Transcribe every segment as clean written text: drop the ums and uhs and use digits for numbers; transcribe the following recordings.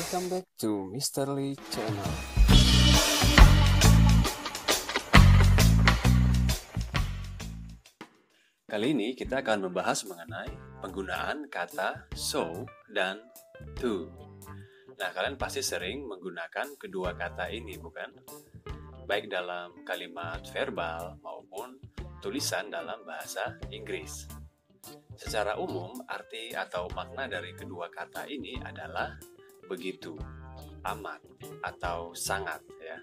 Welcome back to Mr. Lee Channel. Kali ini kita akan membahas mengenai penggunaan kata so dan to. Nah, kalian pasti sering menggunakan kedua kata ini, bukan? Baik dalam kalimat verbal maupun tulisan dalam bahasa Inggris. Secara umum, arti atau makna dari kedua kata ini adalah begitu, amat, atau sangat, ya.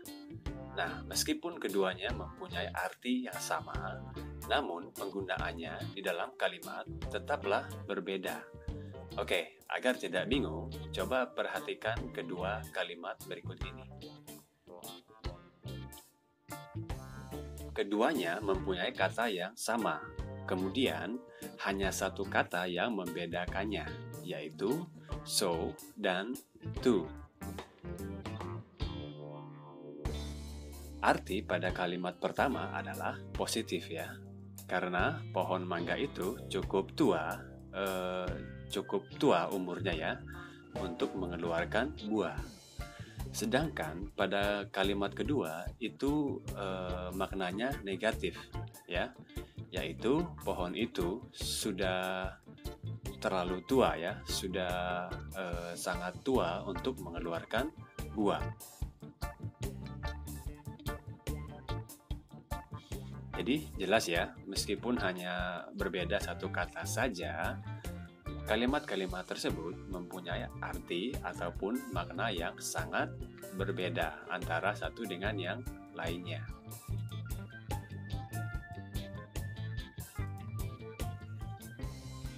Nah, meskipun keduanya mempunyai arti yang sama, namun penggunaannya di dalam kalimat tetaplah berbeda. Oke, agar tidak bingung, coba perhatikan kedua kalimat berikut ini. Keduanya mempunyai kata yang sama, kemudian hanya satu kata yang membedakannya, yaitu so dan to. Arti pada kalimat pertama adalah positif, ya, karena pohon mangga itu cukup tua umurnya, ya, untuk mengeluarkan buah. Sedangkan pada kalimat kedua itu maknanya negatif, ya, yaitu pohon itu sudah terlalu tua, ya, sudah sangat tua untuk mengeluarkan buah. Jadi jelas, ya, meskipun hanya berbeda satu kata saja, kalimat-kalimat tersebut mempunyai arti ataupun makna yang sangat berbeda antara satu dengan yang lainnya.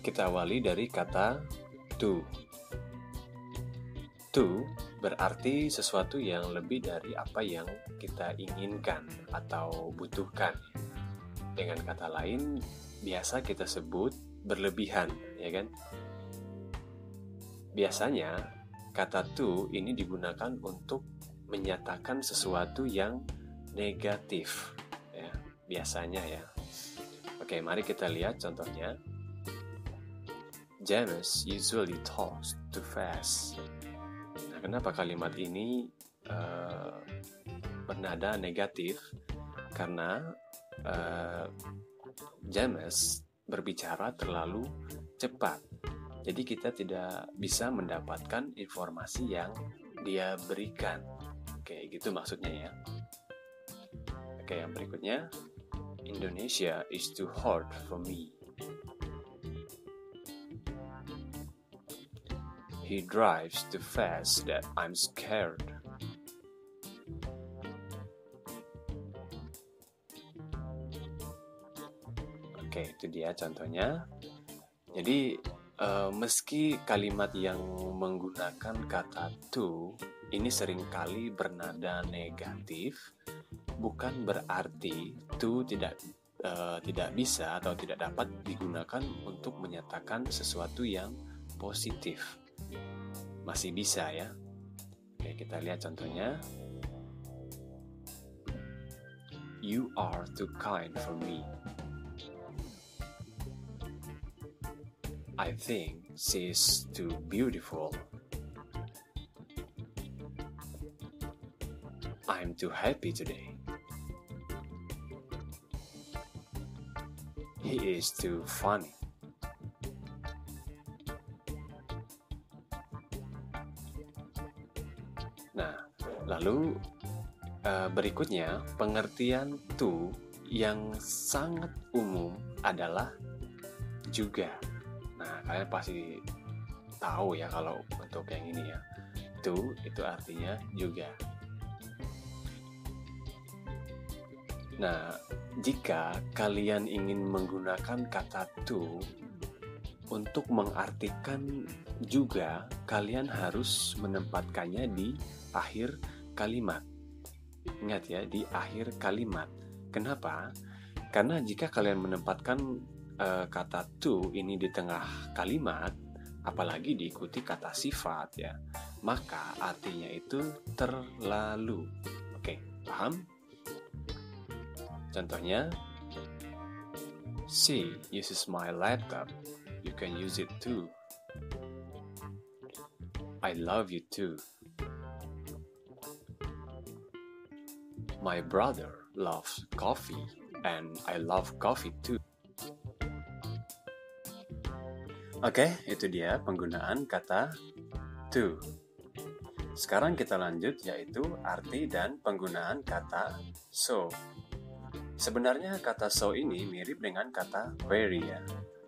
Kita awali dari kata to. To berarti sesuatu yang lebih dari apa yang kita inginkan atau butuhkan. Dengan kata lain, biasa kita sebut berlebihan, ya kan? Biasanya, kata to ini digunakan untuk menyatakan sesuatu yang negatif, ya, biasanya, ya. Oke, mari kita lihat contohnya. James usually talks too fast. Nah, kenapa kalimat ini bernada negatif? Karena James berbicara terlalu cepat. Jadi kita tidak bisa mendapatkan informasi yang dia berikan. Oke, gitu maksudnya, ya. Oke, yang berikutnya. Indonesia is too hard for me. He drives too fast that I'm scared. Oke, itu dia contohnya. Jadi, meski kalimat yang menggunakan kata to ini seringkali bernada negatif, bukan berarti to tidak bisa atau tidak dapat digunakan untuk menyatakan sesuatu yang positif. Masih bisa, ya. Oke, kita lihat contohnya. You are too kind for me. I think she's too beautiful. I'm too happy today. He is too funny. Nah, lalu berikutnya, pengertian to yang sangat umum adalah juga. Nah, kalian pasti tahu, ya, kalau untuk yang ini, ya. To itu artinya juga. Nah, jika kalian ingin menggunakan kata to untuk mengartikan juga, kalian harus menempatkannya di akhir kalimat. Ingat, ya, di akhir kalimat. Kenapa? Karena jika kalian menempatkan kata to ini di tengah kalimat, apalagi diikuti kata sifat, ya, maka artinya itu terlalu. Oke, paham? Contohnya, she uses my laptop. You can use it too. I love you too. My brother loves coffee, and I love coffee too. Oke, itu dia penggunaan kata to. Sekarang kita lanjut, yaitu arti dan penggunaan kata so. Sebenarnya kata so ini mirip dengan kata very ya.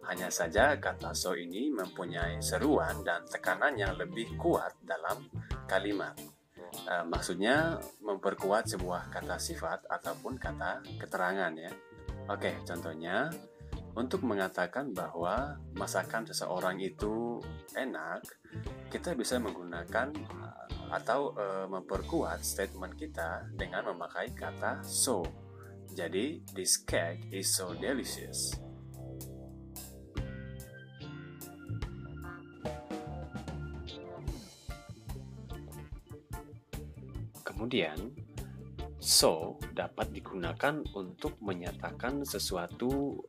Hanya saja kata so ini mempunyai seruan dan tekanan yang lebih kuat dalam kalimat. Maksudnya memperkuat sebuah kata sifat ataupun kata keterangan ya. Oke, contohnya untuk mengatakan bahwa masakan seseorang itu enak, kita bisa menggunakan atau memperkuat statement kita dengan memakai kata so. Jadi, this cake is so delicious. Kemudian, so dapat digunakan untuk menyatakan sesuatu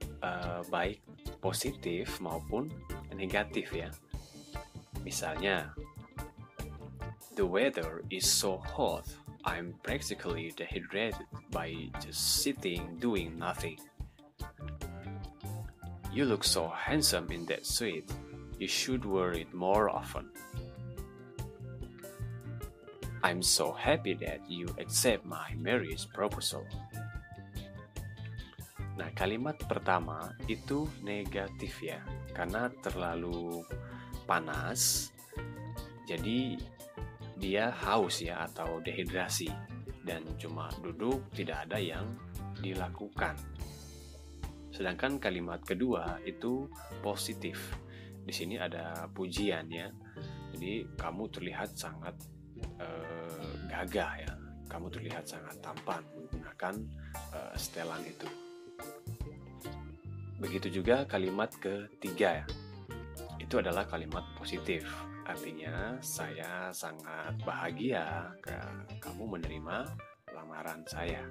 baik positif maupun negatif ya. Misalnya, the weather is so hot, I'm practically dehydrated by just sitting doing nothing. You look so handsome in that suit, you should wear it more often. I'm so happy that you accept my marriage proposal. Nah, kalimat pertama itu negatif ya, karena terlalu panas, jadi dia haus ya atau dehidrasi, dan cuma duduk, tidak ada yang dilakukan. Sedangkan kalimat kedua itu positif. Di sini ada pujian ya, jadi kamu terlihat sangat gagah ya, kamu terlihat sangat tampan menggunakan setelan itu. Begitu juga kalimat ketiga ya, itu adalah kalimat positif, artinya saya sangat bahagia kamu menerima lamaran saya.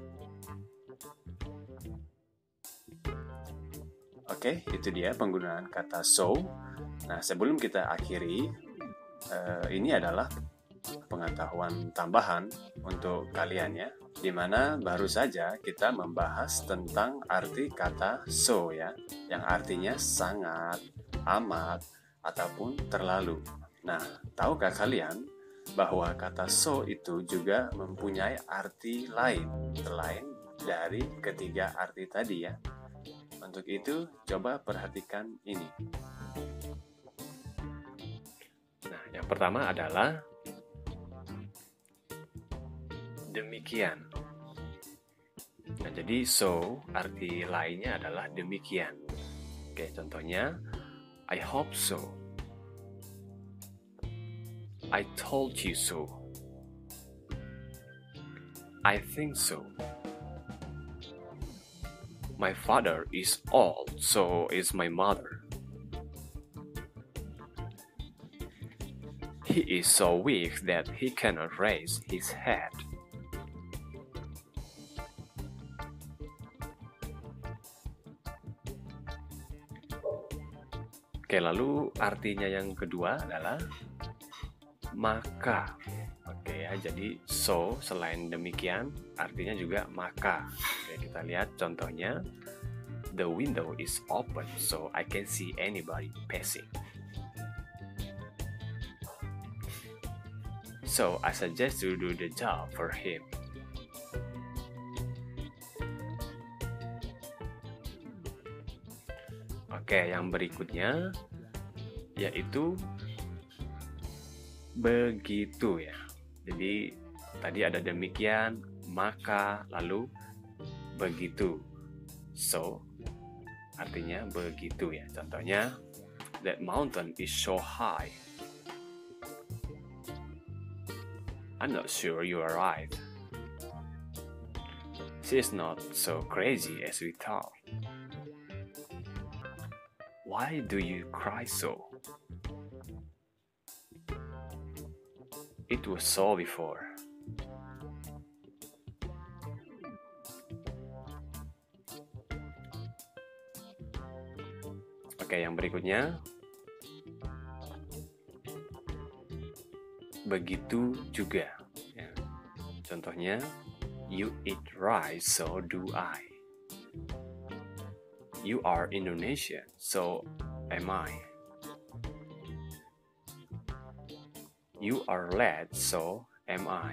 Oke, itu dia penggunaan kata so. Nah, sebelum kita akhiri, ini adalah pengetahuan tambahan untuk kalian ya, dimana baru saja kita membahas tentang arti kata so ya, yang artinya sangat, amat, ataupun terlalu. Nah, tahukah kalian bahwa kata so itu juga mempunyai arti lain selain dari ketiga arti tadi ya? Untuk itu, coba perhatikan ini. Nah, yang pertama adalah demikian. Nah, jadi so arti lainnya adalah demikian. Oke, contohnya I hope so. I told you so. I think so. My father is old, so is my mother. He is so weak that he cannot raise his head. Oke, lalu artinya yang kedua adalah maka. Oke ya, jadi so selain demikian artinya juga maka. Oke, kita lihat contohnya. The window is open so I can see anybody passing. So I suggest you do the job for him. Oke, yang berikutnya yaitu begitu ya. Jadi tadi ada demikian, maka, lalu begitu. So artinya begitu ya. Contohnya, that mountain is so high. I'm not sure you are right. She's not so crazy as we thought. Why do you cry so? It was so before. Oke, yang berikutnya. begitu juga. Ya. Contohnya, you eat rice, so do I. You are Indonesian, so am I. You are late, so am I.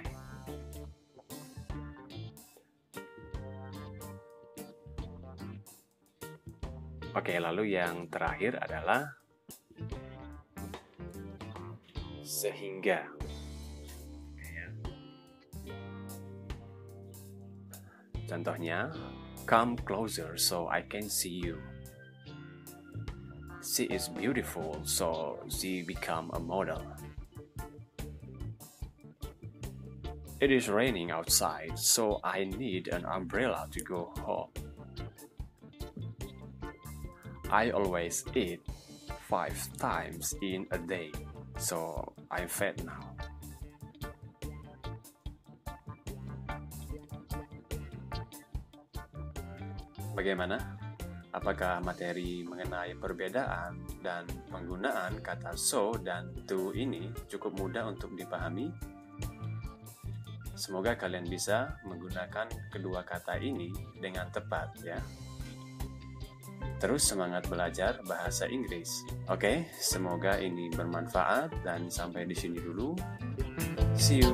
Oke, lalu yang terakhir adalah sehingga. Contohnya, come closer so I can see you. She is beautiful, so she become a model. It is raining outside, so I need an umbrella to go home. I always eat 5 times in a day, so I'm fat now. Bagaimana? Apakah materi mengenai perbedaan dan penggunaan kata so dan to ini cukup mudah untuk dipahami? Semoga kalian bisa menggunakan kedua kata ini dengan tepat ya. Terus semangat belajar bahasa Inggris. Oke, semoga ini bermanfaat dan sampai di sini dulu. See you.